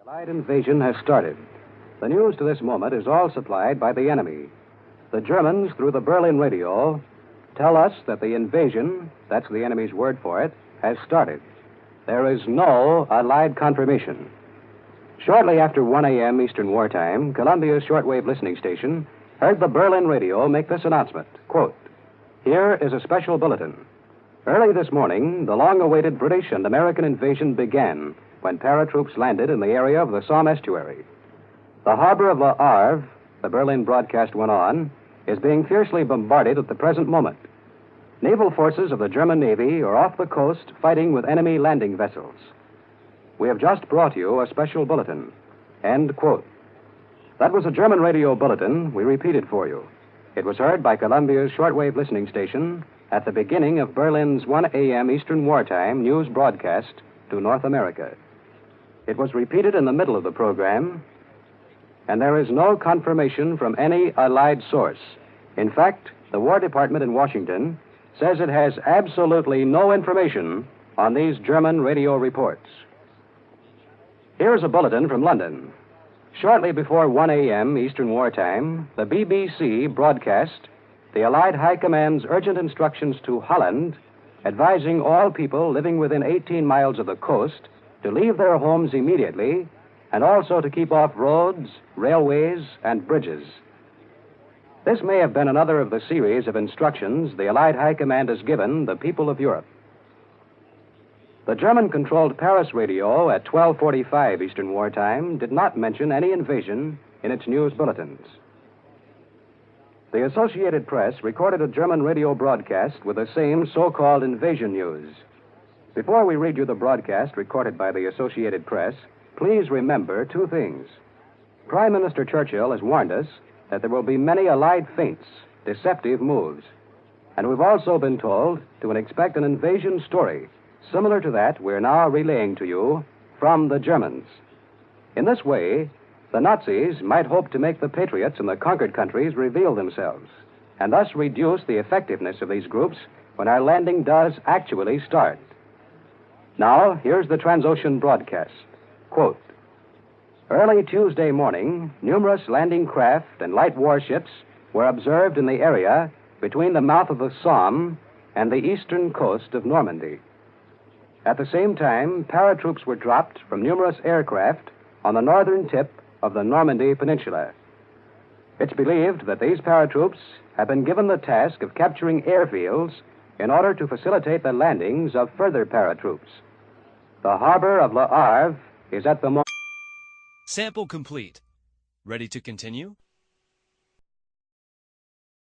Allied invasion has started. The news to this moment is all supplied by the enemy. The Germans, through the Berlin radio, tell us that the invasion, that's the enemy's word for it, has started. There is no Allied confirmation. Shortly after 1 a.m. Eastern Wartime, Columbia's shortwave listening station heard the Berlin radio make this announcement, quote, "Here is a special bulletin. Early this morning, the long-awaited British and American invasion began when paratroops landed in the area of the Somme estuary. The harbor of Le Havre," the Berlin broadcast went on, "is being fiercely bombarded at the present moment. Naval forces of the German Navy are off the coast fighting with enemy landing vessels. We have just brought you a special bulletin." End quote. That was a German radio bulletin we repeated for you. It was heard by Columbia's shortwave listening station at the beginning of Berlin's 1 a.m. Eastern Wartime news broadcast to North America. It was repeated in the middle of the program, and there is no confirmation from any Allied source. In fact, the War Department in Washington says it has absolutely no information on these German radio reports. Here is a bulletin from London. Shortly before 1 a.m. Eastern Wartime, the BBC broadcast the Allied High Command's urgent instructions to Holland, advising all people living within 18 miles of the coast to leave their homes immediately and also to keep off roads, railways, and bridges. This may have been another of the series of instructions the Allied High Command has given the people of Europe. The German-controlled Paris radio at 12:45 Eastern Wartime did not mention any invasion in its news bulletins. The Associated Press recorded a German radio broadcast with the same so-called invasion news. Before we read you the broadcast recorded by the Associated Press, please remember two things. Prime Minister Churchill has warned us that there will be many Allied feints, deceptive moves. And we've also been told to expect an invasion story similar to that we're now relaying to you from the Germans. In this way, the Nazis might hope to make the patriots in the conquered countries reveal themselves, and thus reduce the effectiveness of these groups when our landing does actually start. Now, here's the Transocean broadcast. Quote, "Early Tuesday morning, numerous landing craft and light warships were observed in the area between the mouth of the Somme and the eastern coast of Normandy. At the same time, paratroops were dropped from numerous aircraft on the northern tip of the Normandy Peninsula. It's believed that these paratroops have been given the task of capturing airfields in order to facilitate the landings of further paratroops. The harbor of Le Havre is at the moment..." Sample complete. Ready to continue?